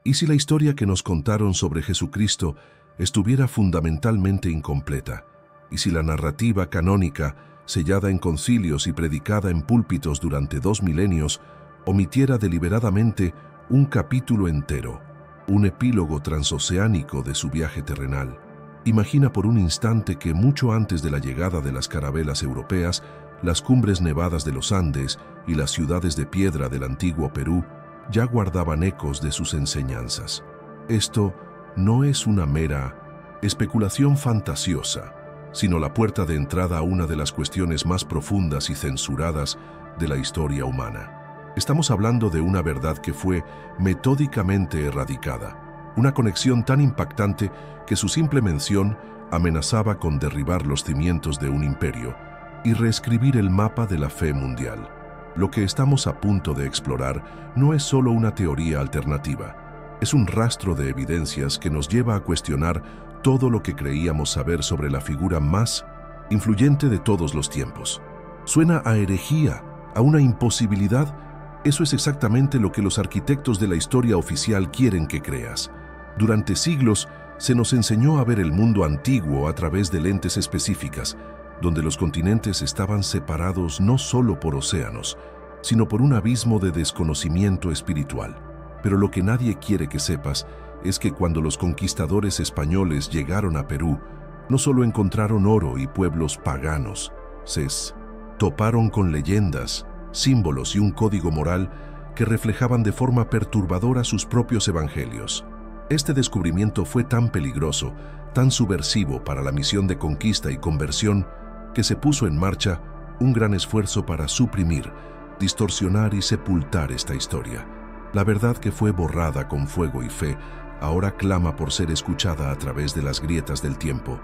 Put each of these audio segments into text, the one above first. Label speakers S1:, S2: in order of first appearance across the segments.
S1: ¿Y si la historia que nos contaron sobre Jesucristo estuviera fundamentalmente incompleta? ¿Y si la narrativa canónica, sellada en concilios y predicada en púlpitos durante 2 milenios, omitiera deliberadamente un capítulo entero, un epílogo transoceánico de su viaje terrenal? Imagina por un instante que mucho antes de la llegada de las carabelas europeas, las cumbres nevadas de los Andes y las ciudades de piedra del antiguo Perú ya guardaban ecos de sus enseñanzas. Esto no es una mera especulación fantasiosa, sino la puerta de entrada a una de las cuestiones más profundas y censuradas de la historia humana. Estamos hablando de una verdad que fue metódicamente erradicada, una conexión tan impactante que su simple mención amenazaba con derribar los cimientos de un imperio y reescribir el mapa de la fe mundial. Lo que estamos a punto de explorar no es solo una teoría alternativa, es un rastro de evidencias que nos lleva a cuestionar todo lo que creíamos saber sobre la figura más influyente de todos los tiempos. ¿Suena a herejía, a una imposibilidad? Eso es exactamente lo que los arquitectos de la historia oficial quieren que creas. Durante siglos se nos enseñó a ver el mundo antiguo a través de lentes específicas, donde los continentes estaban separados no solo por océanos, sino por un abismo de desconocimiento espiritual. Pero lo que nadie quiere que sepas es que cuando los conquistadores españoles llegaron a Perú, no solo encontraron oro y pueblos paganos, se toparon con leyendas, símbolos y un código moral que reflejaban de forma perturbadora sus propios evangelios. Este descubrimiento fue tan peligroso, tan subversivo para la misión de conquista y conversión, que se puso en marcha un gran esfuerzo para suprimir, distorsionar y sepultar esta historia. La verdad que fue borrada con fuego y fe, ahora clama por ser escuchada a través de las grietas del tiempo,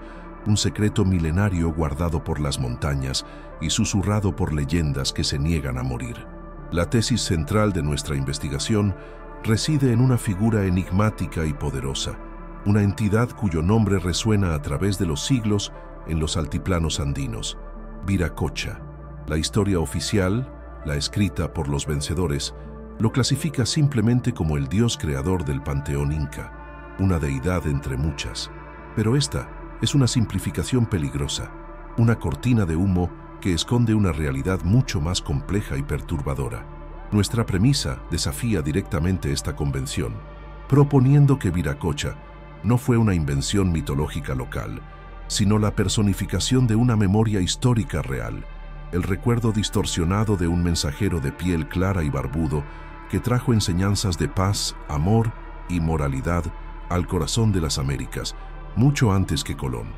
S1: un secreto milenario guardado por las montañas y susurrado por leyendas que se niegan a morir. La tesis central de nuestra investigación reside en una figura enigmática y poderosa, una entidad cuyo nombre resuena a través de los siglos en los altiplanos andinos: Viracocha. La historia oficial, la escrita por los vencedores, lo clasifica simplemente como el dios creador del panteón inca, una deidad entre muchas. Pero esta es una simplificación peligrosa, una cortina de humo que esconde una realidad mucho más compleja y perturbadora. Nuestra premisa desafía directamente esta convención, proponiendo que Viracocha no fue una invención mitológica local, sino la personificación de una memoria histórica real, el recuerdo distorsionado de un mensajero de piel clara y barbudo que trajo enseñanzas de paz, amor y moralidad al corazón de las Américas, mucho antes que Colón.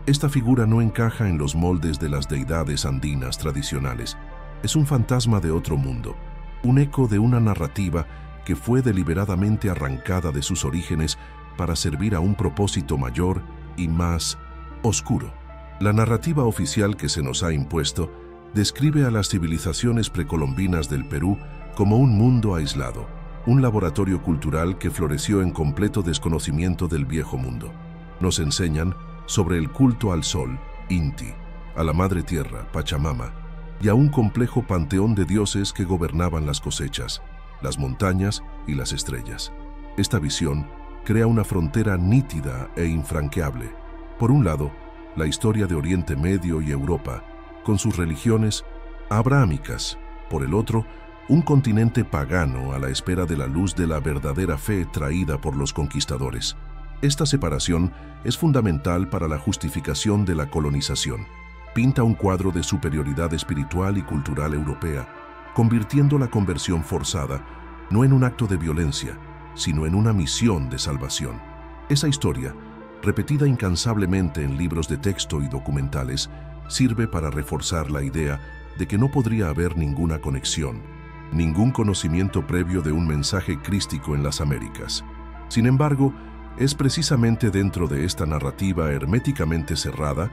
S1: Esta figura no encaja en los moldes de las deidades andinas tradicionales. Es un fantasma de otro mundo, un eco de una narrativa que fue deliberadamente arrancada de sus orígenes para servir a un propósito mayor y más oscuro. La narrativa oficial que se nos ha impuesto describe a las civilizaciones precolombinas del Perú como un mundo aislado, un laboratorio cultural que floreció en completo desconocimiento del viejo mundo. Nos enseñan sobre el culto al sol, Inti, a la madre tierra, Pachamama, y a un complejo panteón de dioses que gobernaban las cosechas, las montañas y las estrellas. Esta visión crea una frontera nítida e infranqueable. Por un lado, la historia de Oriente Medio y Europa, con sus religiones abrahámicas. Por el otro, un continente pagano a la espera de la luz de la verdadera fe traída por los conquistadores. Esta separación es fundamental para la justificación de la colonización. Pinta un cuadro de superioridad espiritual y cultural europea, convirtiendo la conversión forzada no en un acto de violencia, sino en una misión de salvación. Esa historia, repetida incansablemente en libros de texto y documentales, sirve para reforzar la idea de que no podría haber ninguna conexión, ningún conocimiento previo de un mensaje crístico en las Américas. Sin embargo, es precisamente dentro de esta narrativa herméticamente cerrada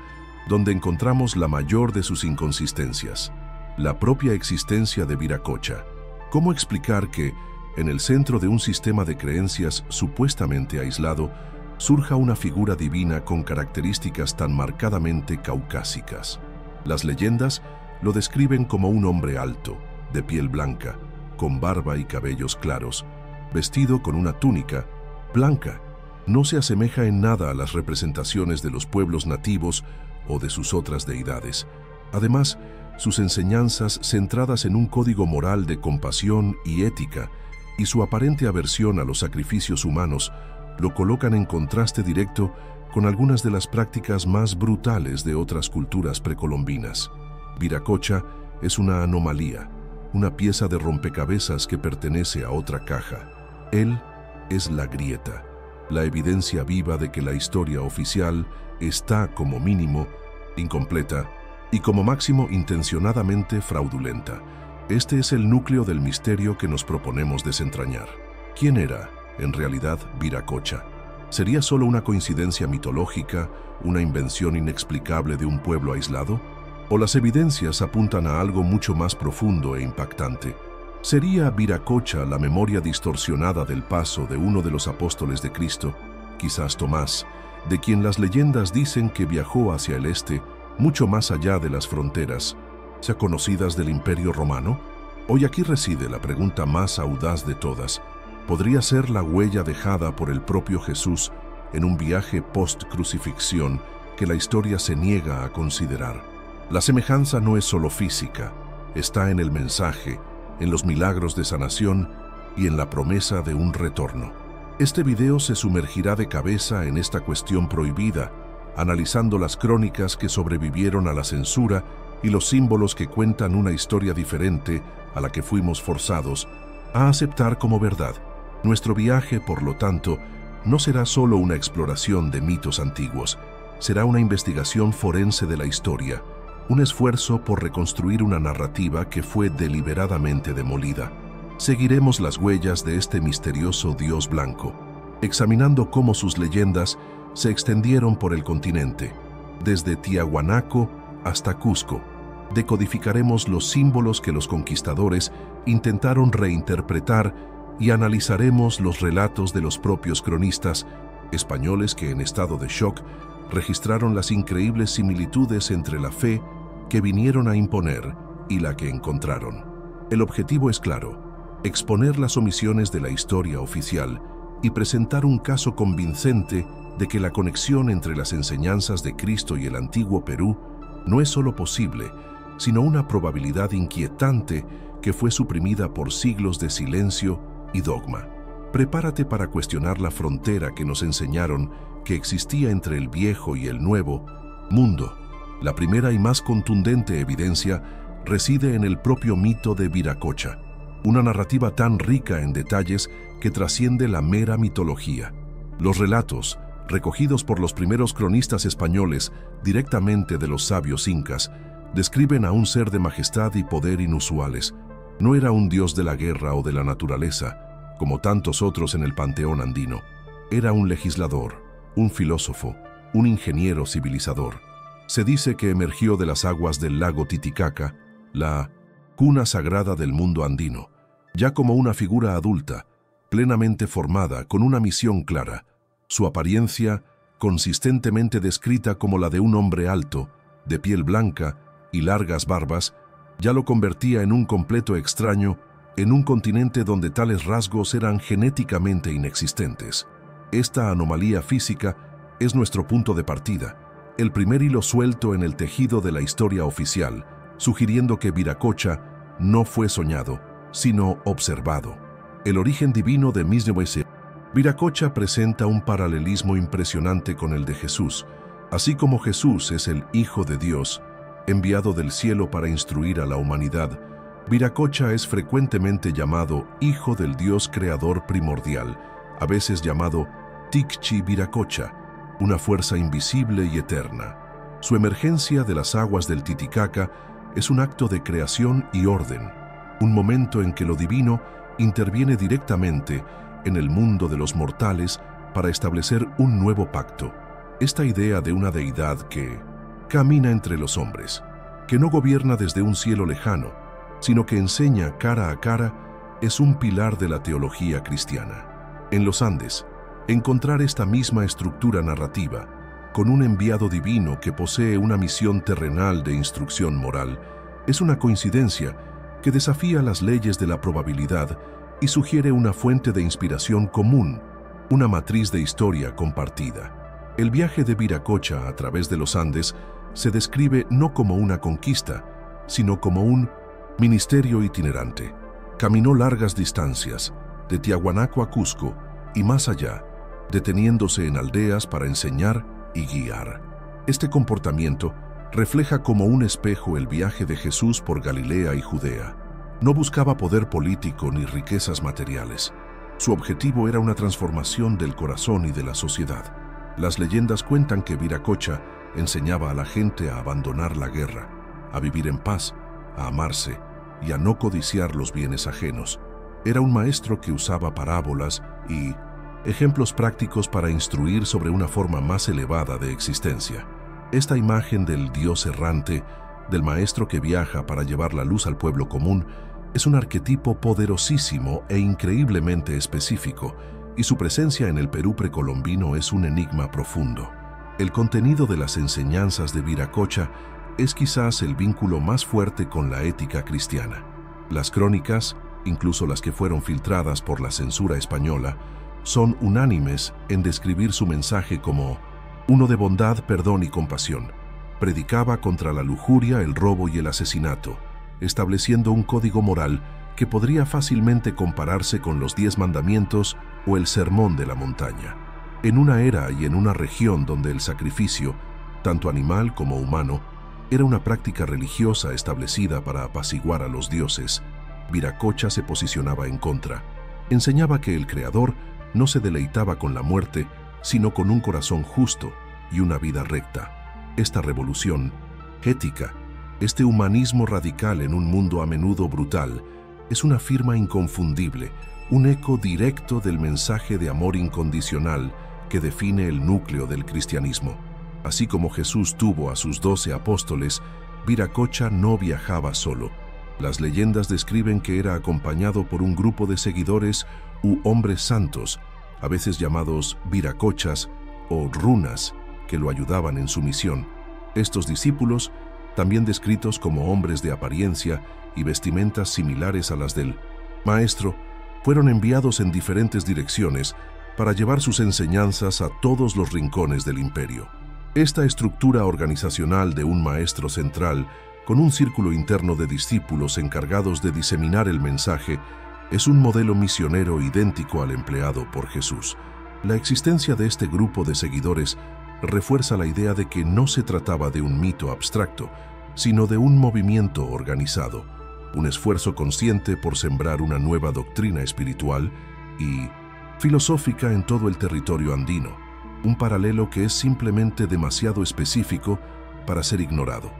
S1: donde encontramos la mayor de sus inconsistencias, la propia existencia de Viracocha. ¿Cómo explicar que, en el centro de un sistema de creencias supuestamente aislado, surja una figura divina con características tan marcadamente caucásicas? Las leyendas lo describen como un hombre alto, de piel blanca, con barba y cabellos claros, vestido con una túnica Blanca no se asemeja en nada a las representaciones de los pueblos nativos o de sus otras deidades. Además, sus enseñanzas centradas en un código moral de compasión y ética y su aparente aversión a los sacrificios humanos lo colocan en contraste directo con algunas de las prácticas más brutales de otras culturas precolombinas. Viracocha es una anomalía, una pieza de rompecabezas que pertenece a otra caja. Él es la grieta, la evidencia viva de que la historia oficial está, como mínimo, incompleta y como máximo intencionadamente fraudulenta. Este es el núcleo del misterio que nos proponemos desentrañar. ¿Quién era, en realidad, Viracocha? ¿Sería solo una coincidencia mitológica, una invención inexplicable de un pueblo aislado? ¿O las evidencias apuntan a algo mucho más profundo e impactante? ¿Sería Viracocha la memoria distorsionada del paso de uno de los apóstoles de Cristo, quizás Tomás, de quien las leyendas dicen que viajó hacia el este, mucho más allá de las fronteras, ya conocidas del Imperio Romano? Hoy aquí reside la pregunta más audaz de todas. ¿Podría ser la huella dejada por el propio Jesús en un viaje post-crucifixión que la historia se niega a considerar? La semejanza no es solo física, está en el mensaje, en los milagros de sanación y en la promesa de un retorno. Este video se sumergirá de cabeza en esta cuestión prohibida, analizando las crónicas que sobrevivieron a la censura y los símbolos que cuentan una historia diferente a la que fuimos forzados a aceptar como verdad. Nuestro viaje, por lo tanto, no será solo una exploración de mitos antiguos, será una investigación forense de la historia, un esfuerzo por reconstruir una narrativa que fue deliberadamente demolida. Seguiremos las huellas de este misterioso dios blanco, examinando cómo sus leyendas se extendieron por el continente, desde Tiahuanaco hasta Cusco. Decodificaremos los símbolos que los conquistadores intentaron reinterpretar y analizaremos los relatos de los propios cronistas españoles que, en estado de shock, registraron las increíbles similitudes entre la fe que vinieron a imponer y la que encontraron. El objetivo es claro: exponer las omisiones de la historia oficial y presentar un caso convincente de que la conexión entre las enseñanzas de Cristo y el antiguo Perú no es solo posible, sino una probabilidad inquietante que fue suprimida por siglos de silencio y dogma. Prepárate para cuestionar la frontera que nos enseñaron que existía entre el viejo y el nuevo mundo. La primera y más contundente evidencia reside en el propio mito de Viracocha, una narrativa tan rica en detalles que trasciende la mera mitología. Los relatos, recogidos por los primeros cronistas españoles directamente de los sabios incas, describen a un ser de majestad y poder inusuales. No era un dios de la guerra o de la naturaleza, como tantos otros en el panteón andino. Era un legislador, un filósofo, un ingeniero civilizador. Se dice que emergió de las aguas del lago Titicaca, la cuna sagrada del mundo andino, ya como una figura adulta, plenamente formada, con una misión clara. Su apariencia, consistentemente descrita como la de un hombre alto, de piel blanca y largas barbas, ya lo convertía en un completo extraño en un continente donde tales rasgos eran genéticamente inexistentes. Esta anomalía física es nuestro punto de partida, el primer hilo suelto en el tejido de la historia oficial, sugiriendo que Viracocha no fue soñado, sino observado. El origen divino de Misnehuese. Viracocha presenta un paralelismo impresionante con el de Jesús. Así como Jesús es el Hijo de Dios, enviado del cielo para instruir a la humanidad, Viracocha es frecuentemente llamado Hijo del Dios Creador Primordial, a veces llamado Tikchi Viracocha, una fuerza invisible y eterna. Su emergencia de las aguas del Titicaca es un acto de creación y orden, un momento en que lo divino interviene directamente en el mundo de los mortales para establecer un nuevo pacto. Esta idea de una deidad que camina entre los hombres, que no gobierna desde un cielo lejano, sino que enseña cara a cara, es un pilar de la teología cristiana. En los Andes, encontrar esta misma estructura narrativa, con un enviado divino que posee una misión terrenal de instrucción moral, es una coincidencia que desafía las leyes de la probabilidad y sugiere una fuente de inspiración común una matriz de historia compartida. El viaje de Viracocha a través de los Andes se describe no como una conquista, sino como un ministerio itinerante. Caminó largas distancias, de Tiahuanaco a Cusco y más allá, deteniéndose en aldeas para enseñar y guiar. Este comportamiento refleja como un espejo el viaje de Jesús por Galilea y Judea. No buscaba poder político ni riquezas materiales. Su objetivo era una transformación del corazón y de la sociedad. Las leyendas cuentan que Viracocha enseñaba a la gente a abandonar la guerra, a vivir en paz, a amarse y a no codiciar los bienes ajenos. Era un maestro que usaba parábolas y ejemplos prácticos para instruir sobre una forma más elevada de existencia. Esta imagen del Dios errante, del maestro que viaja para llevar la luz al pueblo común, es un arquetipo poderosísimo e increíblemente específico, y su presencia en el Perú precolombino es un enigma profundo. El contenido de las enseñanzas de Viracocha es quizás el vínculo más fuerte con la ética cristiana. Las crónicas, incluso las que fueron filtradas por la censura española, son unánimes en describir su mensaje como uno de bondad, perdón y compasión. Predicaba contra la lujuria, el robo y el asesinato, estableciendo un código moral que podría fácilmente compararse con los 10 mandamientos o el Sermón de la Montaña. En una era y en una región donde el sacrificio, tanto animal como humano, era una práctica religiosa establecida para apaciguar a los dioses, Viracocha se posicionaba en contra. Enseñaba que el Creador no se deleitaba con la muerte, sino con un corazón justo y una vida recta. Esta revolución ética, este humanismo radical en un mundo a menudo brutal, es una firma inconfundible, un eco directo del mensaje de amor incondicional que define el núcleo del cristianismo. Así como Jesús tuvo a sus 12 apóstoles, Viracocha no viajaba solo. Las leyendas describen que era acompañado por un grupo de seguidores u hombres santos, a veces llamados viracochas o runas, que lo ayudaban en su misión. Estos discípulos, también descritos como hombres de apariencia y vestimentas similares a las del Maestro, fueron enviados en diferentes direcciones para llevar sus enseñanzas a todos los rincones del imperio. Esta estructura organizacional de un maestro central, con un círculo interno de discípulos encargados de diseminar el mensaje, es un modelo misionero idéntico al empleado por Jesús. La existencia de este grupo de seguidores refuerza la idea de que no se trataba de un mito abstracto, sino de un movimiento organizado, un esfuerzo consciente por sembrar una nueva doctrina espiritual y filosófica en todo el territorio andino, un paralelo que es simplemente demasiado específico para ser ignorado.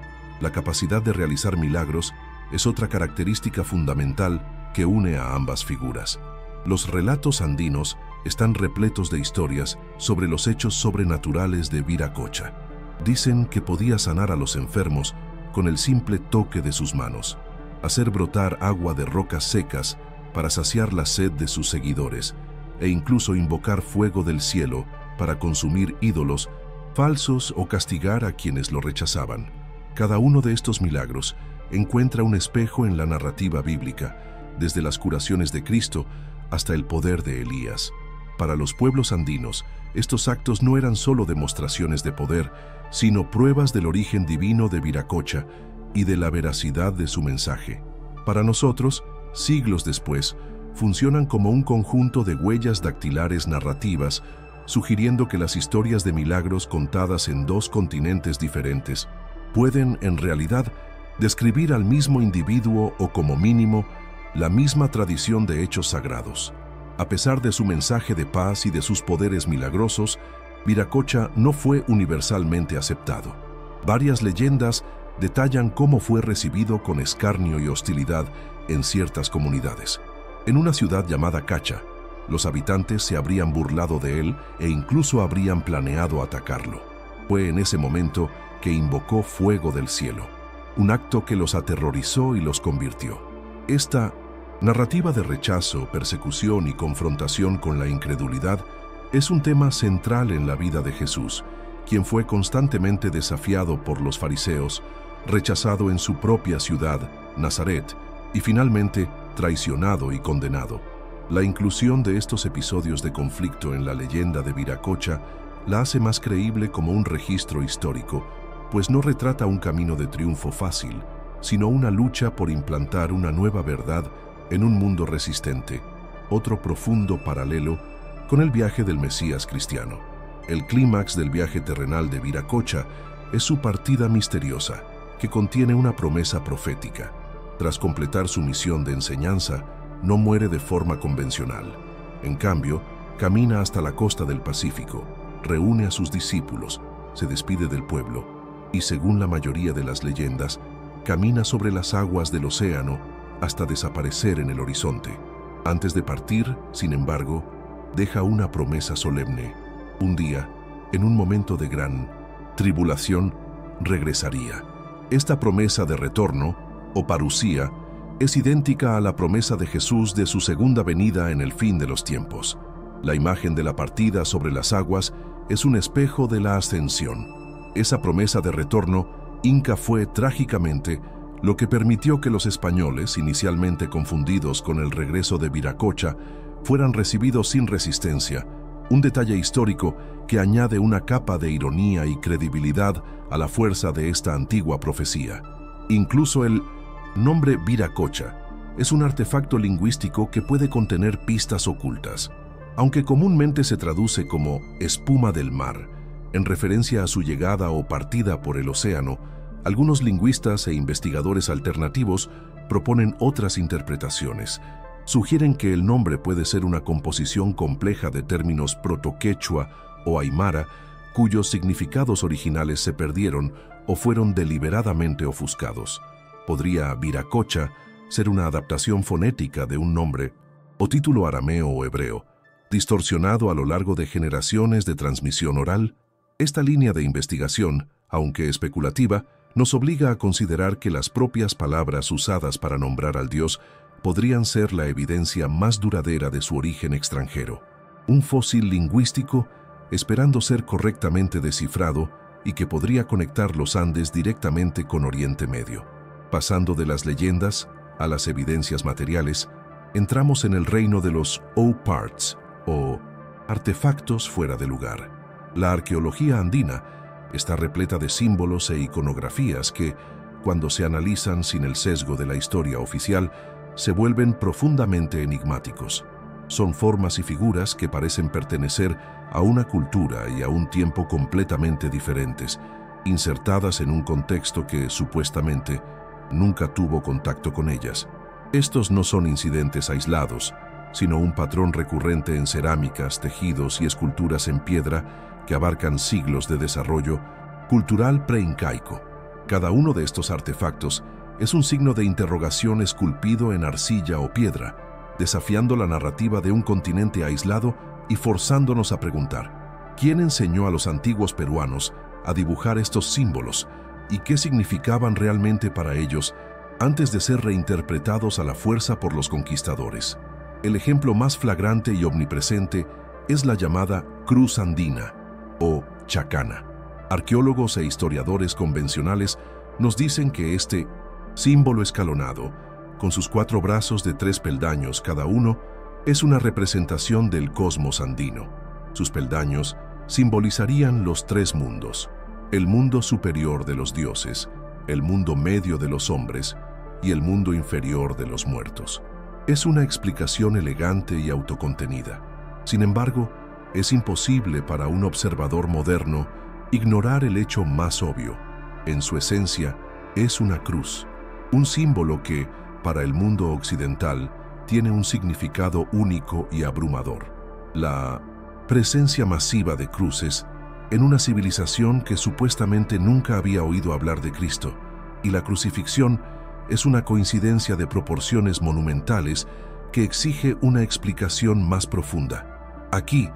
S1: La capacidad de realizar milagros es otra característica fundamental que une a ambas figuras. Los relatos andinos están repletos de historias sobre los hechos sobrenaturales de Viracocha. Dicen que podía sanar a los enfermos con el simple toque de sus manos, hacer brotar agua de rocas secas para saciar la sed de sus seguidores, e incluso invocar fuego del cielo para consumir ídolos falsos o castigar a quienes lo rechazaban. Cada uno de estos milagros encuentra un espejo en la narrativa bíblica, desde las curaciones de Cristo hasta el poder de Elías. Para los pueblos andinos, estos actos no eran solo demostraciones de poder, sino pruebas del origen divino de Viracocha y de la veracidad de su mensaje. Para nosotros, siglos después, funcionan como un conjunto de huellas dactilares narrativas, sugiriendo que las historias de milagros contadas en 2 continentes diferentes pueden, en realidad, describir al mismo individuo o, como mínimo, la misma tradición de hechos sagrados. A pesar de su mensaje de paz y de sus poderes milagrosos, Viracocha no fue universalmente aceptado. Varias leyendas detallan cómo fue recibido con escarnio y hostilidad en ciertas comunidades. En una ciudad llamada Cacha, los habitantes se habrían burlado de él e incluso habrían planeado atacarlo. Fue en ese momento que invocó fuego del cielo, un acto que los aterrorizó y los convirtió. Esta narrativa de rechazo, persecución y confrontación con la incredulidad es un tema central en la vida de Jesús, quien fue constantemente desafiado por los fariseos, rechazado en su propia ciudad, Nazaret, y finalmente traicionado y condenado. La inclusión de estos episodios de conflicto en la leyenda de Viracocha la hace más creíble como un registro histórico, pues no retrata un camino de triunfo fácil, sino una lucha por implantar una nueva verdad en un mundo resistente, otro profundo paralelo con el viaje del Mesías cristiano. El clímax del viaje terrenal de Viracocha es su partida misteriosa, que contiene una promesa profética. Tras completar su misión de enseñanza, no muere de forma convencional. En cambio, camina hasta la costa del Pacífico, reúne a sus discípulos, se despide del pueblo y, según la mayoría de las leyendas, camina sobre las aguas del océano hasta desaparecer en el horizonte. Antes de partir, sin embargo, deja una promesa solemne. Un día, en un momento de gran tribulación, regresaría. Esta promesa de retorno, o parusía, es idéntica a la promesa de Jesús de su segunda venida en el fin de los tiempos. La imagen de la partida sobre las aguas es un espejo de la ascensión. Esa promesa de retorno inca fue trágicamente lo que permitió que los españoles, inicialmente confundidos con el regreso de Viracocha, fueran recibidos sin resistencia, un detalle histórico que añade una capa de ironía y credibilidad a la fuerza de esta antigua profecía. Incluso el nombre Viracocha es un artefacto lingüístico que puede contener pistas ocultas. Aunque comúnmente se traduce como espuma del mar, en referencia a su llegada o partida por el océano, algunos lingüistas e investigadores alternativos proponen otras interpretaciones. Sugieren que el nombre puede ser una composición compleja de términos protoquechua o aymara, cuyos significados originales se perdieron o fueron deliberadamente ofuscados. Podría Viracocha ser una adaptación fonética de un nombre o título arameo o hebreo, distorsionado a lo largo de generaciones de transmisión oral. Esta línea de investigación, aunque especulativa, nos obliga a considerar que las propias palabras usadas para nombrar al Dios podrían ser la evidencia más duradera de su origen extranjero. Un fósil lingüístico esperando ser correctamente descifrado y que podría conectar los Andes directamente con Oriente Medio. Pasando de las leyendas a las evidencias materiales, entramos en el reino de los O-Parts, o artefactos fuera de lugar. La arqueología andina está repleta de símbolos e iconografías que, cuando se analizan sin el sesgo de la historia oficial, se vuelven profundamente enigmáticos. Son formas y figuras que parecen pertenecer a una cultura y a un tiempo completamente diferentes, insertadas en un contexto que, supuestamente, nunca tuvo contacto con ellas. Estos no son incidentes aislados, sino un patrón recurrente en cerámicas, tejidos y esculturas en piedra que abarcan siglos de desarrollo cultural preincaico. Cada uno de estos artefactos es un signo de interrogación esculpido en arcilla o piedra, desafiando la narrativa de un continente aislado y forzándonos a preguntar: ¿quién enseñó a los antiguos peruanos a dibujar estos símbolos y qué significaban realmente para ellos antes de ser reinterpretados a la fuerza por los conquistadores? El ejemplo más flagrante y omnipresente es la llamada Cruz Andina o Chacana. Arqueólogos e historiadores convencionales nos dicen que este símbolo escalonado, con sus 4 brazos de 3 peldaños cada uno, es una representación del cosmos andino. Sus peldaños simbolizarían los 3 mundos: el mundo superior de los dioses, el mundo medio de los hombres y el mundo inferior de los muertos. Es una explicación elegante y autocontenida. Sin embargo, es imposible para un observador moderno ignorar el hecho más obvio. En su esencia, es una cruz, un símbolo que, para el mundo occidental, tiene un significado único y abrumador. La presencia masiva de cruces en una civilización que supuestamente nunca había oído hablar de Cristo, y la crucifixión es una coincidencia de proporciones monumentales que exige una explicación más profunda. Aquí,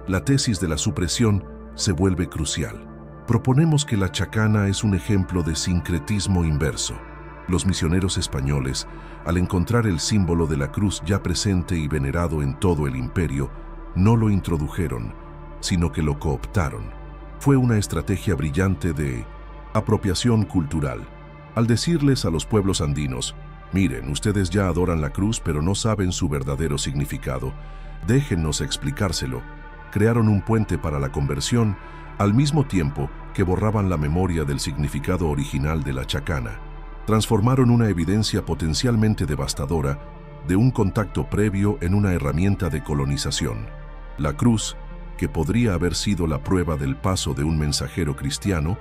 S1: la tesis de la supresión se vuelve crucial. Proponemos que la chacana es un ejemplo de sincretismo inverso. Los misioneros españoles, al encontrar el símbolo de la cruz ya presente y venerado en todo el imperio, no lo introdujeron, sino que lo cooptaron. Fue una estrategia brillante de apropiación cultural. Al decirles a los pueblos andinos: Miren, ustedes ya adoran la cruz, pero no saben su verdadero significado. Déjennos explicárselo. Crearon un puente para la conversión, al mismo tiempo que borraban la memoria del significado original de la chacana. Transformaron una evidencia potencialmente devastadora de un contacto previo en una herramienta de colonización. La cruz, que podría haber sido la prueba del paso de un mensajero cristiano,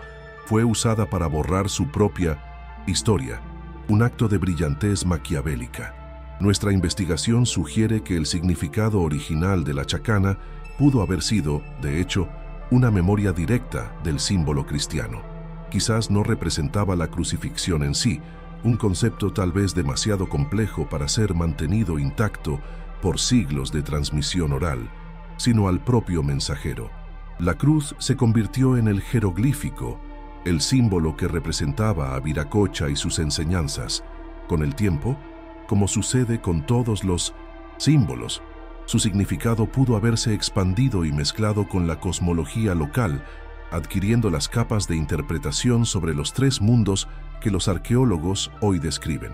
S1: fue usada para borrar su propia historia, un acto de brillantez maquiavélica. Nuestra investigación sugiere que el significado original de la chacana pudo haber sido, de hecho, una memoria directa del símbolo cristiano. Quizás no representaba la crucifixión en sí, un concepto tal vez demasiado complejo para ser mantenido intacto por siglos de transmisión oral, sino al propio mensajero. La cruz se convirtió en el jeroglífico, el símbolo que representaba a Viracocha y sus enseñanzas. Con el tiempo, como sucede con todos los símbolos, su significado pudo haberse expandido y mezclado con la cosmología local, adquiriendo las capas de interpretación sobre los tres mundos que los arqueólogos hoy describen.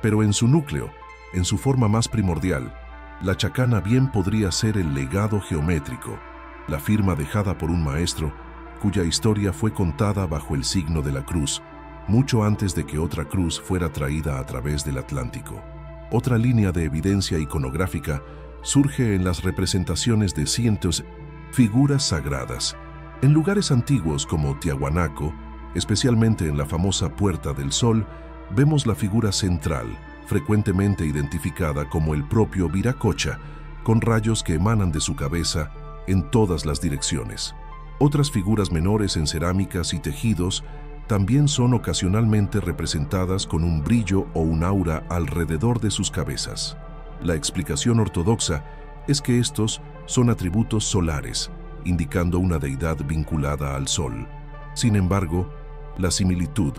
S1: Pero en su núcleo, en su forma más primordial, la chacana bien podría ser el legado geométrico, la firma dejada por un maestro cuya historia fue contada bajo el signo de la cruz, mucho antes de que otra cruz fuera traída a través del Atlántico. Otra línea de evidencia iconográfica surge en las representaciones de cientos de figuras sagradas. En lugares antiguos como Tiahuanaco, especialmente en la famosa Puerta del Sol, vemos la figura central, frecuentemente identificada como el propio Viracocha, con rayos que emanan de su cabeza en todas las direcciones. Otras figuras menores en cerámicas y tejidos también son ocasionalmente representadas con un brillo o un aura alrededor de sus cabezas. La explicación ortodoxa es que estos son atributos solares, indicando una deidad vinculada al sol. Sin embargo, la similitud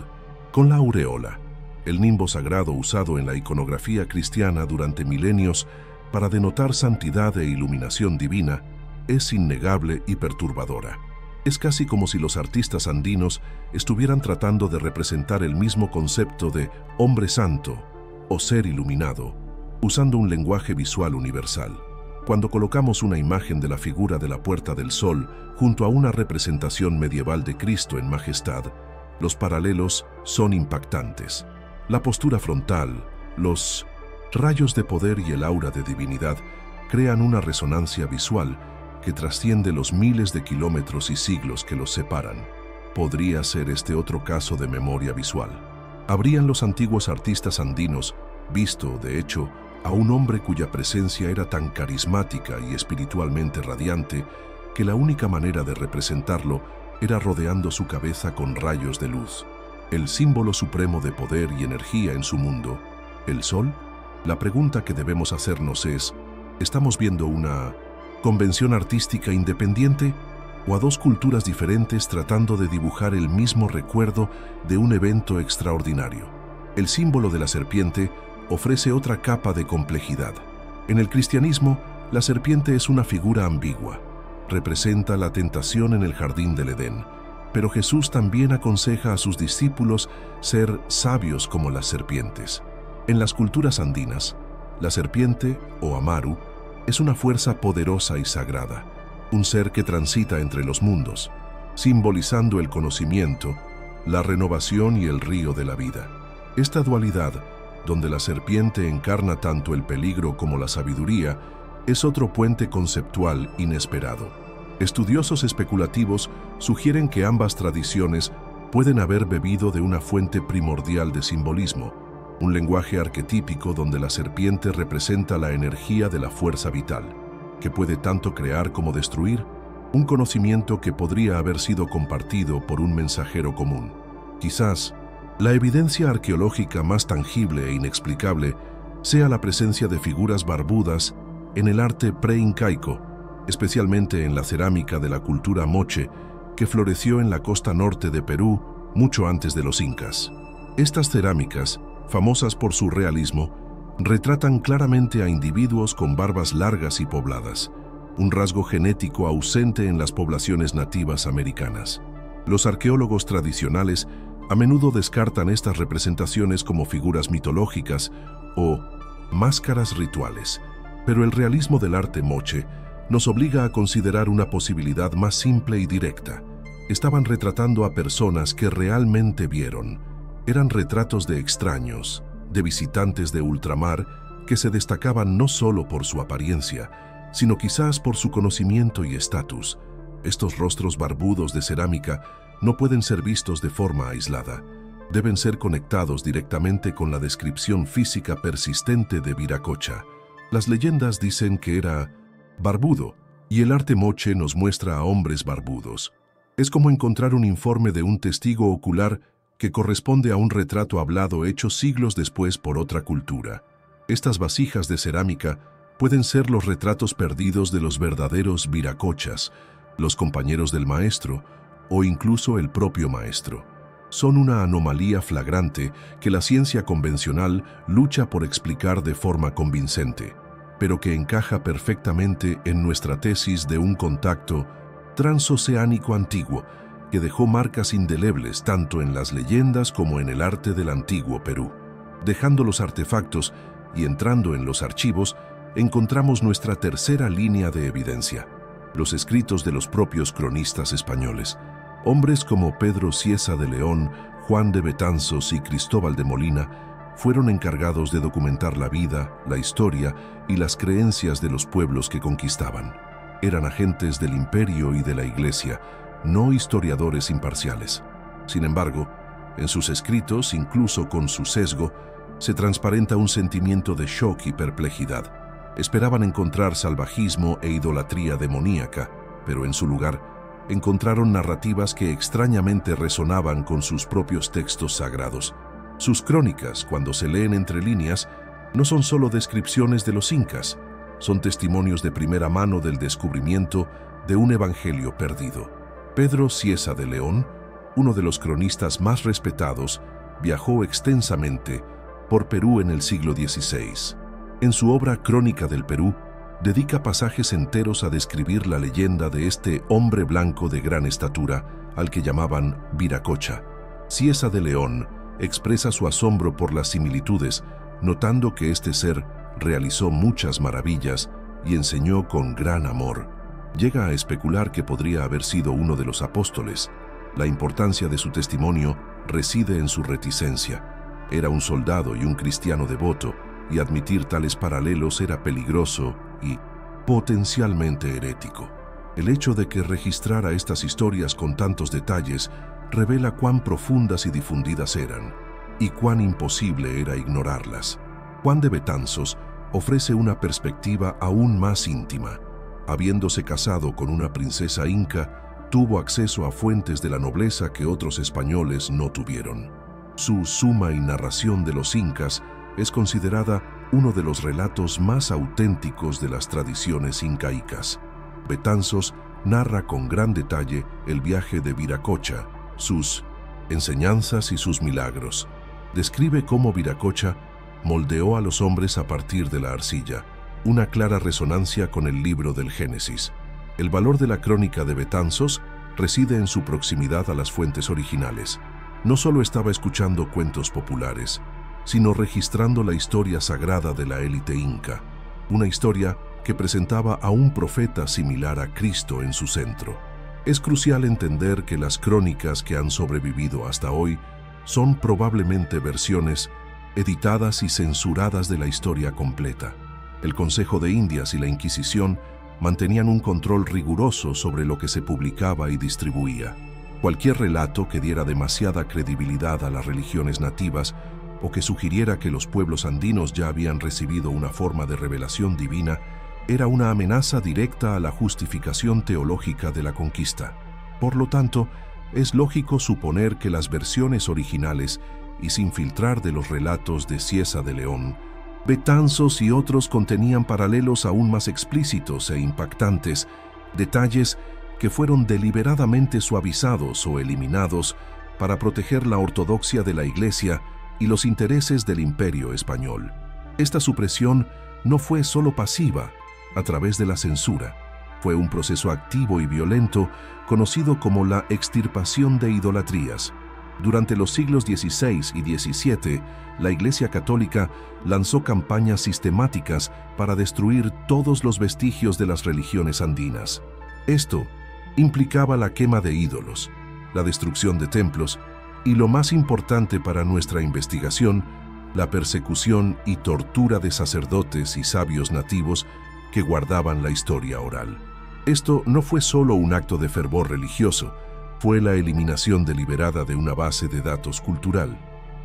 S1: con la aureola, el nimbo sagrado usado en la iconografía cristiana durante milenios para denotar santidad e iluminación divina, es innegable y perturbadora. Es casi como si los artistas andinos estuvieran tratando de representar el mismo concepto de hombre santo o ser iluminado, usando un lenguaje visual universal. Cuando colocamos una imagen de la figura de la Puerta del Sol junto a una representación medieval de Cristo en majestad, los paralelos son impactantes. La postura frontal, los rayos de poder y el aura de divinidad crean una resonancia visual que trasciende los miles de kilómetros y siglos que los separan. ¿Podría ser este otro caso de memoria visual? ¿Habrían los antiguos artistas andinos visto, de hecho, a un hombre cuya presencia era tan carismática y espiritualmente radiante que la única manera de representarlo era rodeando su cabeza con rayos de luz? El símbolo supremo de poder y energía en su mundo, ¿el Sol? La pregunta que debemos hacernos es, ¿estamos viendo una convención artística independiente o a dos culturas diferentes tratando de dibujar el mismo recuerdo de un evento extraordinario? El símbolo de la serpiente ofrece otra capa de complejidad. En el cristianismo, la serpiente es una figura ambigua. Representa la tentación en el jardín del Edén, pero Jesús también aconseja a sus discípulos ser sabios como las serpientes. En las culturas andinas, la serpiente, o Amaru, es una fuerza poderosa y sagrada, un ser que transita entre los mundos, simbolizando el conocimiento, la renovación y el río de la vida. Esta dualidad, donde la serpiente encarna tanto el peligro como la sabiduría, es otro puente conceptual inesperado. Estudiosos especulativos sugieren que ambas tradiciones pueden haber bebido de una fuente primordial de simbolismo, un lenguaje arquetípico donde la serpiente representa la energía de la fuerza vital, que puede tanto crear como destruir, un conocimiento que podría haber sido compartido por un mensajero común. Quizás, la evidencia arqueológica más tangible e inexplicable sea la presencia de figuras barbudas en el arte pre-incaico, especialmente en la cerámica de la cultura moche, que floreció en la costa norte de Perú mucho antes de los incas. Estas cerámicas, famosas por su realismo, retratan claramente a individuos con barbas largas y pobladas, un rasgo genético ausente en las poblaciones nativas americanas. Los arqueólogos tradicionales A menudo descartan estas representaciones como figuras mitológicas o máscaras rituales, pero el realismo del arte moche nos obliga a considerar una posibilidad más simple y directa. Estaban retratando a personas que realmente vieron. Eran retratos de extraños, de visitantes de ultramar que se destacaban no solo por su apariencia, sino quizás por su conocimiento y estatus. Estos rostros barbudos de cerámica no pueden ser vistos de forma aislada. Deben ser conectados directamente con la descripción física persistente de Viracocha. Las leyendas dicen que era barbudo, y el arte moche nos muestra a hombres barbudos. Es como encontrar un informe de un testigo ocular que corresponde a un retrato hablado hecho siglos después por otra cultura. Estas vasijas de cerámica pueden ser los retratos perdidos de los verdaderos viracochas, los compañeros del maestro o incluso el propio maestro. Son una anomalía flagrante que la ciencia convencional lucha por explicar de forma convincente, pero que encaja perfectamente en nuestra tesis de un contacto transoceánico antiguo que dejó marcas indelebles tanto en las leyendas como en el arte del antiguo Perú. Dejando los artefactos y entrando en los archivos, encontramos nuestra tercera línea de evidencia: los escritos de los propios cronistas españoles. Hombres como Pedro Cieza de León, Juan de Betanzos y Cristóbal de Molina fueron encargados de documentar la vida, la historia y las creencias de los pueblos que conquistaban. Eran agentes del imperio y de la iglesia, no historiadores imparciales. Sin embargo, en sus escritos, incluso con su sesgo, se transparenta un sentimiento de shock y perplejidad. Esperaban encontrar salvajismo e idolatría demoníaca, pero en su lugar encontraron narrativas que extrañamente resonaban con sus propios textos sagrados. Sus crónicas, cuando se leen entre líneas, no son solo descripciones de los incas, son testimonios de primera mano del descubrimiento de un evangelio perdido. Pedro Cieza de León, uno de los cronistas más respetados, viajó extensamente por Perú en el siglo XVI. En su obra Crónica del Perú, dedica pasajes enteros a describir la leyenda de este hombre blanco de gran estatura, al que llamaban Viracocha. Cieza de León expresa su asombro por las similitudes, notando que este ser realizó muchas maravillas y enseñó con gran amor. Llega a especular que podría haber sido uno de los apóstoles. La importancia de su testimonio reside en su reticencia. Era un soldado y un cristiano devoto, y admitir tales paralelos era peligroso y potencialmente herético. El hecho de que registrara estas historias con tantos detalles revela cuán profundas y difundidas eran, y cuán imposible era ignorarlas. Juan de Betanzos ofrece una perspectiva aún más íntima. Habiéndose casado con una princesa inca, tuvo acceso a fuentes de la nobleza que otros españoles no tuvieron. Su Suma y narración de los incas es considerada uno de los relatos más auténticos de las tradiciones incaicas. Betanzos narra con gran detalle el viaje de Viracocha, sus enseñanzas y sus milagros. Describe cómo Viracocha moldeó a los hombres a partir de la arcilla, una clara resonancia con el libro del Génesis. El valor de la crónica de Betanzos reside en su proximidad a las fuentes originales. No solo estaba escuchando cuentos populares, sino registrando la historia sagrada de la élite inca, una historia que presentaba a un profeta similar a Cristo en su centro. Es crucial entender que las crónicas que han sobrevivido hasta hoy son probablemente versiones editadas y censuradas de la historia completa. El Consejo de Indias y la Inquisición mantenían un control riguroso sobre lo que se publicaba y distribuía. Cualquier relato que diera demasiada credibilidad a las religiones nativas o que sugiriera que los pueblos andinos ya habían recibido una forma de revelación divina, era una amenaza directa a la justificación teológica de la conquista. Por lo tanto, es lógico suponer que las versiones originales, y sin filtrar de los relatos de Cieza de León, Betanzos y otros contenían paralelos aún más explícitos e impactantes, detalles que fueron deliberadamente suavizados o eliminados para proteger la ortodoxia de la Iglesia y los intereses del Imperio español. Esta supresión no fue solo pasiva, a través de la censura. Fue un proceso activo y violento conocido como la extirpación de idolatrías. Durante los siglos XVI y XVII, la Iglesia Católica lanzó campañas sistemáticas para destruir todos los vestigios de las religiones andinas. Esto implicaba la quema de ídolos, la destrucción de templos y, lo más importante para nuestra investigación, la persecución y tortura de sacerdotes y sabios nativos que guardaban la historia oral. Esto no fue solo un acto de fervor religioso, fue la eliminación deliberada de una base de datos cultural.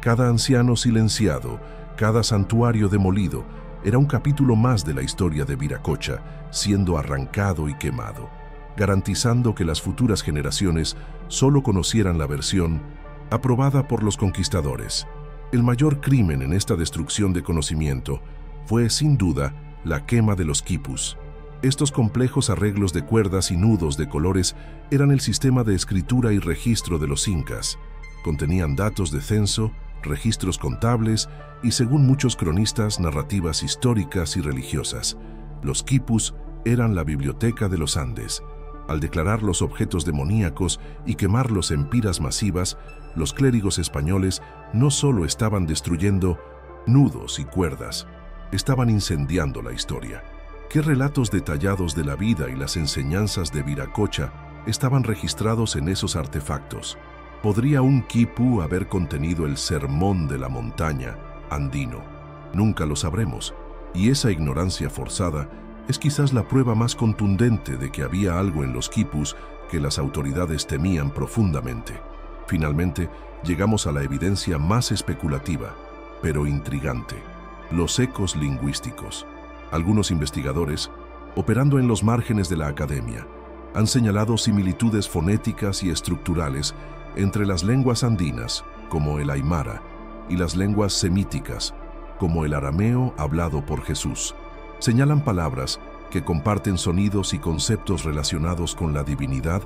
S1: Cada anciano silenciado, cada santuario demolido, era un capítulo más de la historia de Viracocha, siendo arrancado y quemado, garantizando que las futuras generaciones solo conocieran la versión aprobada por los conquistadores. El mayor crimen en esta destrucción de conocimiento fue, sin duda, la quema de los quipus. Estos complejos arreglos de cuerdas y nudos de colores eran el sistema de escritura y registro de los incas. Contenían datos de censo, registros contables y, según muchos cronistas, narrativas históricas y religiosas. Los quipus eran la biblioteca de los Andes. Al declarar los objetos demoníacos y quemarlos en piras masivas, los clérigos españoles no solo estaban destruyendo nudos y cuerdas, estaban incendiando la historia. ¿Qué relatos detallados de la vida y las enseñanzas de Viracocha estaban registrados en esos artefactos? ¿Podría un quipu haber contenido el sermón de la montaña andino? Nunca lo sabremos, y esa ignorancia forzada es quizás la prueba más contundente de que había algo en los quipus que las autoridades temían profundamente. Finalmente, llegamos a la evidencia más especulativa, pero intrigante: los ecos lingüísticos. Algunos investigadores, operando en los márgenes de la academia, han señalado similitudes fonéticas y estructurales entre las lenguas andinas, como el aymara, y las lenguas semíticas, como el arameo hablado por Jesús. Señalan palabras que comparten sonidos y conceptos relacionados con la divinidad,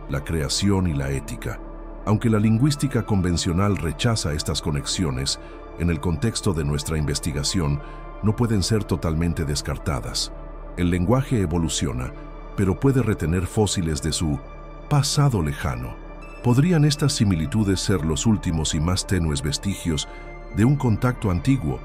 S1: la creación y la ética. Aunque la lingüística convencional rechaza estas conexiones, en el contexto de nuestra investigación no pueden ser totalmente descartadas. El lenguaje evoluciona, pero puede retener fósiles de su pasado lejano. ¿Podrían estas similitudes ser los últimos y más tenues vestigios de un contacto antiguo,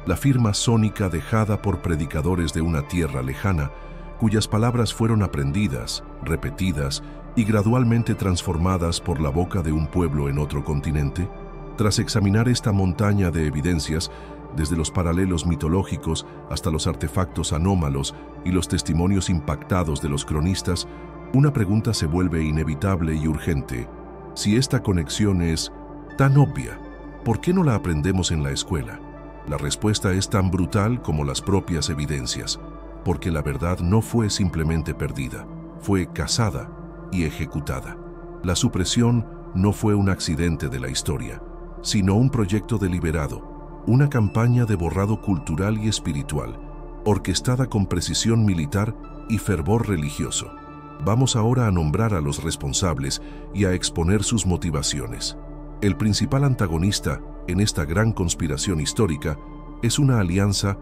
S1: la firma sónica dejada por predicadores de una tierra lejana, cuyas palabras fueron aprendidas, repetidas y gradualmente transformadas por la boca de un pueblo en otro continente? Tras examinar esta montaña de evidencias, desde los paralelos mitológicos hasta los artefactos anómalos y los testimonios impactados de los cronistas, una pregunta se vuelve inevitable y urgente. Si esta conexión es tan obvia, ¿por qué no la aprendemos en la escuela? La respuesta es tan brutal como las propias evidencias, porque la verdad no fue simplemente perdida, fue cazada y ejecutada. La supresión no fue un accidente de la historia, sino un proyecto deliberado, una campaña de borrado cultural y espiritual, orquestada con precisión militar y fervor religioso. Vamos ahora a nombrar a los responsables y a exponer sus motivaciones. El principal antagonista en esta gran conspiración histórica es una alianza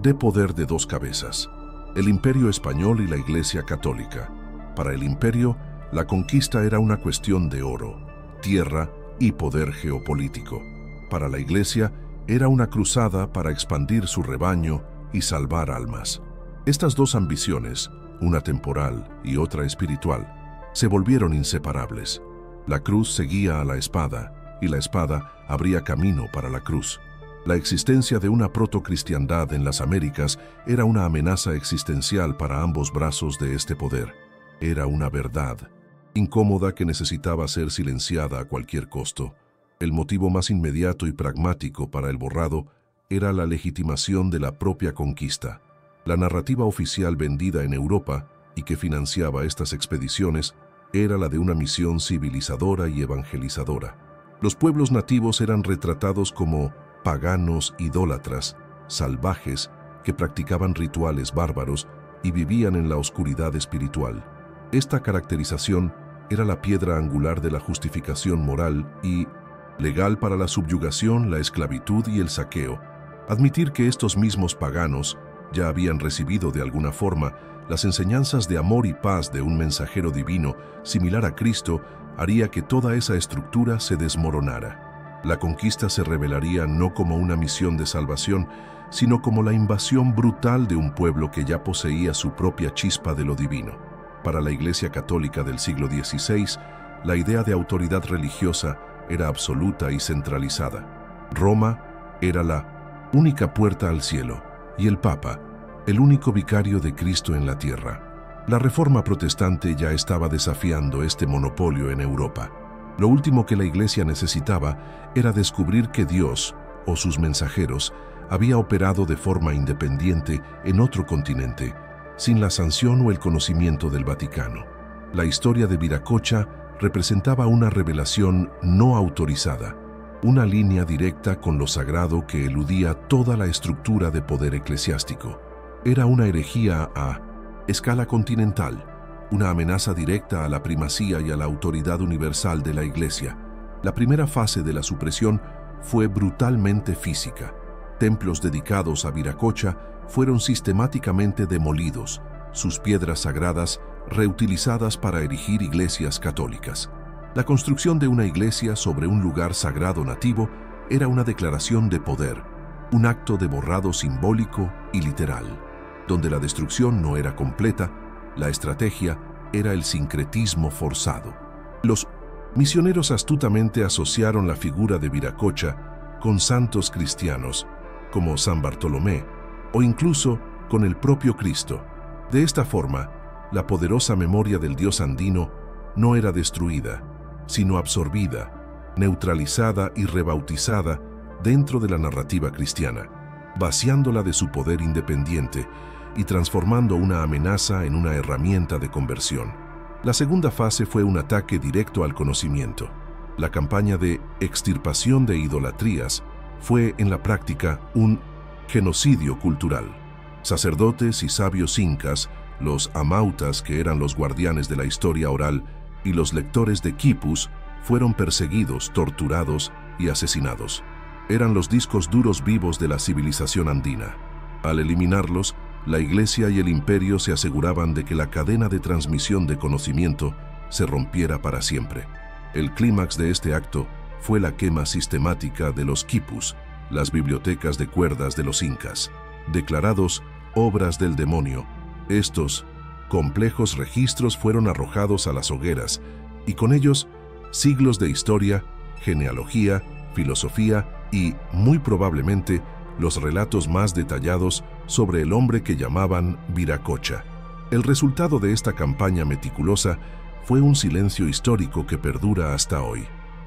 S1: de poder de dos cabezas: el Imperio Español y la Iglesia Católica. Para el Imperio, la conquista era una cuestión de oro, tierra y poder geopolítico. Para la Iglesia, era una cruzada para expandir su rebaño y salvar almas. Estas dos ambiciones, una temporal y otra espiritual, se volvieron inseparables. La cruz seguía a la espada, y la espada abría camino para la cruz. La existencia de una protocristiandad en las Américas era una amenaza existencial para ambos brazos de este poder. Era una verdad incómoda que necesitaba ser silenciada a cualquier costo. El motivo más inmediato y pragmático para el borrado era la legitimación de la propia conquista. La narrativa oficial vendida en Europa y que financiaba estas expediciones era la de una misión civilizadora y evangelizadora. Los pueblos nativos eran retratados como paganos idólatras, salvajes, que practicaban rituales bárbaros y vivían en la oscuridad espiritual. Esta caracterización era la piedra angular de la justificación moral y legal para la subyugación, la esclavitud y el saqueo. Admitir que estos mismos paganos ya habían recibido de alguna forma las enseñanzas de amor y paz de un mensajero divino similar a Cristo haría que toda esa estructura se desmoronara. La conquista se revelaría no como una misión de salvación, sino como la invasión brutal de un pueblo que ya poseía su propia chispa de lo divino. Para la Iglesia Católica del siglo XVI, la idea de autoridad religiosa era absoluta y centralizada. Roma era la única puerta al cielo y el Papa, el único vicario de Cristo en la tierra. La Reforma protestante ya estaba desafiando este monopolio en Europa. Lo último que la Iglesia necesitaba era descubrir que Dios, o sus mensajeros, había operado de forma independiente en otro continente, sin la sanción o el conocimiento del Vaticano. La historia de Viracocha representaba una revelación no autorizada, una línea directa con lo sagrado que eludía toda la estructura de poder eclesiástico. Era una herejía a escala continental, una amenaza directa a la primacía y a la autoridad universal de la Iglesia. La primera fase de la supresión fue brutalmente física. Templos dedicados a Viracocha fueron sistemáticamente demolidos, sus piedras sagradas reutilizadas para erigir iglesias católicas. La construcción de una iglesia sobre un lugar sagrado nativo era una declaración de poder, un acto de borrado simbólico y literal. Donde la destrucción no era completa, la estrategia era el sincretismo forzado. Los misioneros astutamente asociaron la figura de Viracocha con santos cristianos, como San Bartolomé, o incluso con el propio Cristo. De esta forma, la poderosa memoria del Dios andino no era destruida, sino absorbida, neutralizada y rebautizada dentro de la narrativa cristiana, vaciándola de su poder independiente y transformando una amenaza en una herramienta de conversión. La segunda fase fue un ataque directo al conocimiento. La campaña de extirpación de idolatrías fue en la práctica un genocidio cultural. Sacerdotes y sabios incas, los amautas, que eran los guardianes de la historia oral, y los lectores de quipus fueron perseguidos, torturados y asesinados. Eran los discos duros vivos de la civilización andina. Al eliminarlos, la Iglesia y el imperio se aseguraban de que la cadena de transmisión de conocimiento se rompiera para siempre. El clímax de este acto fue la quema sistemática de los quipus, las bibliotecas de cuerdas de los incas, declarados obras del demonio. Estos complejos registros fueron arrojados a las hogueras y con ellos siglos de historia, genealogía, filosofía y, muy probablemente, los relatos más detallados sobre el hombre que llamaban Viracocha. El resultado de esta campaña meticulosa fue un silencio histórico que perdura hasta hoy.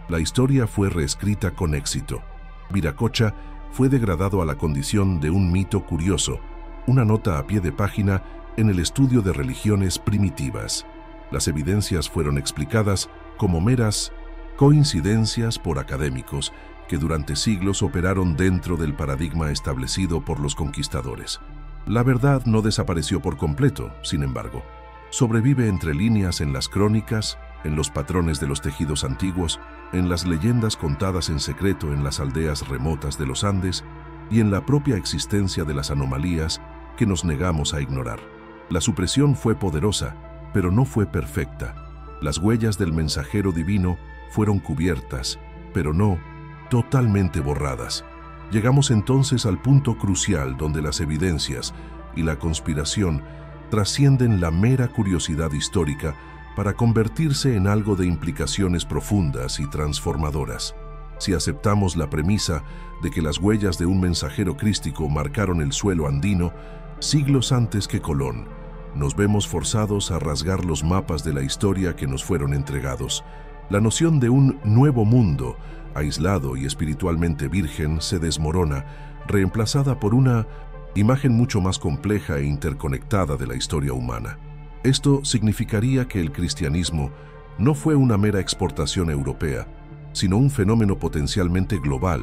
S1: La historia fue reescrita con éxito. Viracocha fue degradado a la condición de un mito curioso, una nota a pie de página en el estudio de religiones primitivas. Las evidencias fueron explicadas como meras coincidencias por académicos que durante siglos operaron dentro del paradigma establecido por los conquistadores. La verdad no desapareció por completo, sin embargo. Sobrevive entre líneas en las crónicas, en los patrones de los tejidos antiguos, en las leyendas contadas en secreto en las aldeas remotas de los Andes y en la propia existencia de las anomalías que nos negamos a ignorar. La supresión fue poderosa, pero no fue perfecta. Las huellas del mensajero divino fueron cubiertas, pero no totalmente borradas. Llegamos entonces al punto crucial donde las evidencias y la conspiración trascienden la mera curiosidad histórica para convertirse en algo de implicaciones profundas y transformadoras. Si aceptamos la premisa de que las huellas de un mensajero crístico marcaron el suelo andino siglos antes que Colón, nos vemos forzados a rasgar los mapas de la historia que nos fueron entregados. La noción de un nuevo mundo, aislado y espiritualmente virgen, se desmorona, reemplazada por una imagen mucho más compleja e interconectada de la historia humana. Esto significaría que el cristianismo no fue una mera exportación europea, sino un fenómeno potencialmente global,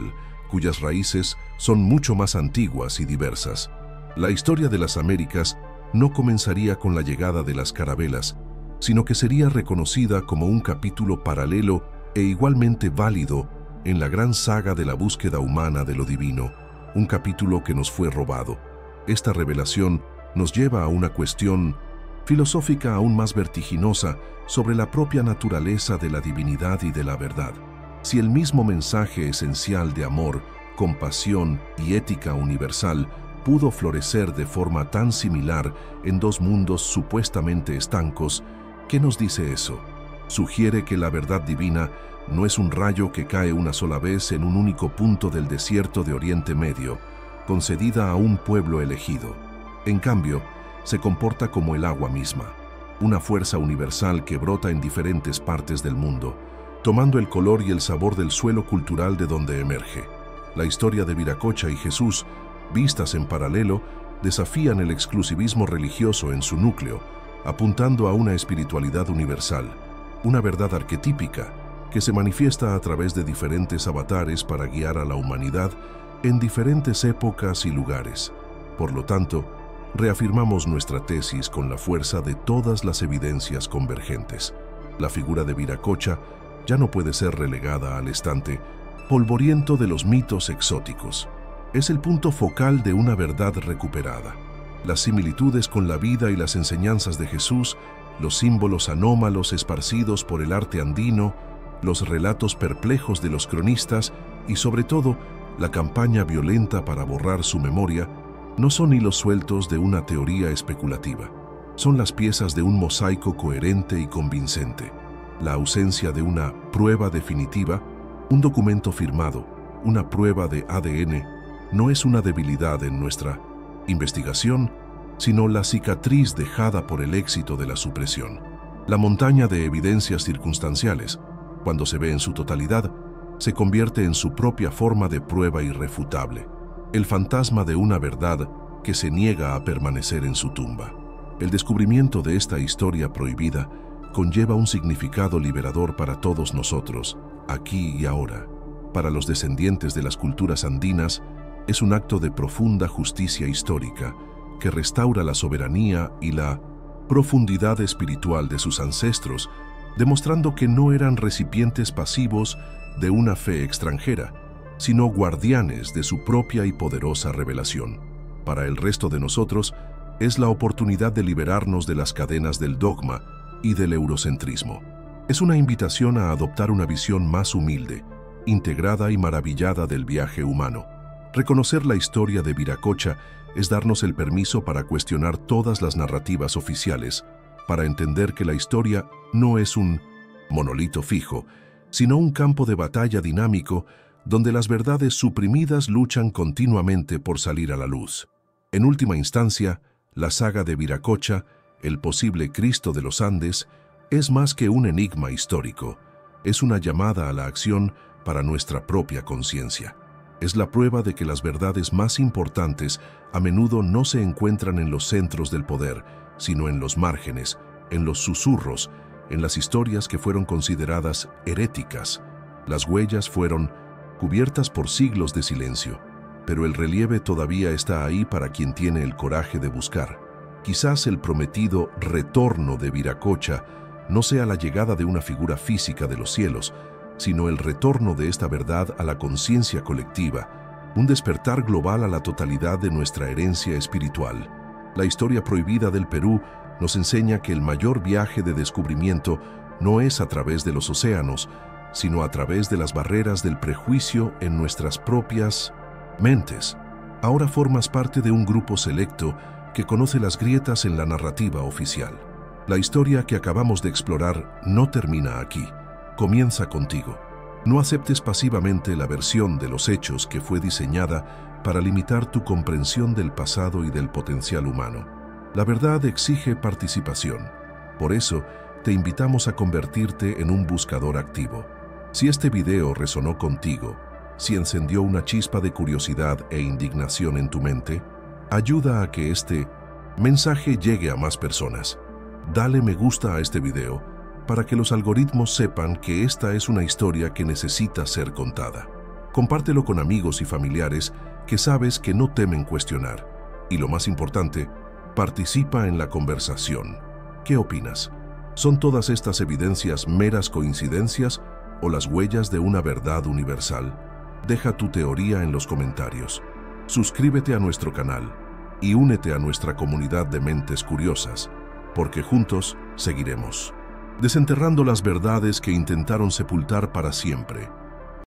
S1: cuyas raíces son mucho más antiguas y diversas. La historia de las Américas no comenzaría con la llegada de las carabelas, sino que sería reconocida como un capítulo paralelo e igualmente válido en la gran saga de la búsqueda humana de lo divino, un capítulo que nos fue robado. Esta revelación nos lleva a una cuestión filosófica aún más vertiginosa sobre la propia naturaleza de la divinidad y de la verdad. Si el mismo mensaje esencial de amor, compasión y ética universal pudo florecer de forma tan similar en dos mundos supuestamente estancos, ¿qué nos dice eso? Sugiere que la verdad divina no es un rayo que cae una sola vez en un único punto del desierto de Oriente Medio, concedida a un pueblo elegido. En cambio, se comporta como el agua misma, una fuerza universal que brota en diferentes partes del mundo, tomando el color y el sabor del suelo cultural de donde emerge. La historia de Viracocha y Jesús, vistas en paralelo, desafían el exclusivismo religioso en su núcleo, apuntando a una espiritualidad universal, una verdad arquetípica que se manifiesta a través de diferentes avatares para guiar a la humanidad en diferentes épocas y lugares. Por lo tanto, reafirmamos nuestra tesis con la fuerza de todas las evidencias convergentes. La figura de Viracocha ya no puede ser relegada al estante polvoriento de los mitos exóticos. Es el punto focal de una verdad recuperada. Las similitudes con la vida y las enseñanzas de Jesús, los símbolos anómalos esparcidos por el arte andino, los relatos perplejos de los cronistas y, sobre todo, la campaña violenta para borrar su memoria, no son hilos sueltos de una teoría especulativa. Son las piezas de un mosaico coherente y convincente. La ausencia de una prueba definitiva, un documento firmado, una prueba de ADN, no es una debilidad en nuestra investigación, sino la cicatriz dejada por el éxito de la supresión. La montaña de evidencias circunstanciales, cuando se ve en su totalidad, se convierte en su propia forma de prueba irrefutable, el fantasma de una verdad que se niega a permanecer en su tumba. El descubrimiento de esta historia prohibida conlleva un significado liberador para todos nosotros, aquí y ahora. Para los descendientes de las culturas andinas, es un acto de profunda justicia histórica que restaura la soberanía y la profundidad espiritual de sus ancestros, demostrando que no eran recipientes pasivos de una fe extranjera, sino guardianes de su propia y poderosa revelación. Para el resto de nosotros, es la oportunidad de liberarnos de las cadenas del dogma y del eurocentrismo. Es una invitación a adoptar una visión más humilde, integrada y maravillada del viaje humano. Reconocer la historia de Viracocha es darnos el permiso para cuestionar todas las narrativas oficiales, para entender que la historia no es un monolito fijo, sino un campo de batalla dinámico donde las verdades suprimidas luchan continuamente por salir a la luz. En última instancia, la saga de Viracocha, el posible Cristo de los Andes, es más que un enigma histórico, es una llamada a la acción para nuestra propia conciencia. Es la prueba de que las verdades más importantes a menudo no se encuentran en los centros del poder, sino en los márgenes, en los susurros, en las historias que fueron consideradas heréticas. Las huellas fueron cubiertas por siglos de silencio, pero el relieve todavía está ahí para quien tiene el coraje de buscar. Quizás el prometido retorno de Viracocha no sea la llegada de una figura física de los cielos, sino el retorno de esta verdad a la conciencia colectiva, un despertar global a la totalidad de nuestra herencia espiritual. La historia prohibida del Perú nos enseña que el mayor viaje de descubrimiento no es a través de los océanos, sino a través de las barreras del prejuicio en nuestras propias mentes. Ahora formas parte de un grupo selecto que conoce las grietas en la narrativa oficial. La historia que acabamos de explorar no termina aquí. Comienza contigo. No aceptes pasivamente la versión de los hechos que fue diseñada para limitar tu comprensión del pasado y del potencial humano. La verdad exige participación. Por eso, te invitamos a convertirte en un buscador activo. Si este video resonó contigo, si encendió una chispa de curiosidad e indignación en tu mente, ayuda a que este mensaje llegue a más personas. Dale me gusta a este video para que los algoritmos sepan que esta es una historia que necesita ser contada. Compártelo con amigos y familiares que sabes que no temen cuestionar. Y lo más importante, participa en la conversación. ¿Qué opinas? ¿Son todas estas evidencias meras coincidencias o las huellas de una verdad universal? Deja tu teoría en los comentarios. Suscríbete a nuestro canal y únete a nuestra comunidad de mentes curiosas. porque juntos seguiremos, desenterrando las verdades que intentaron sepultar para siempre.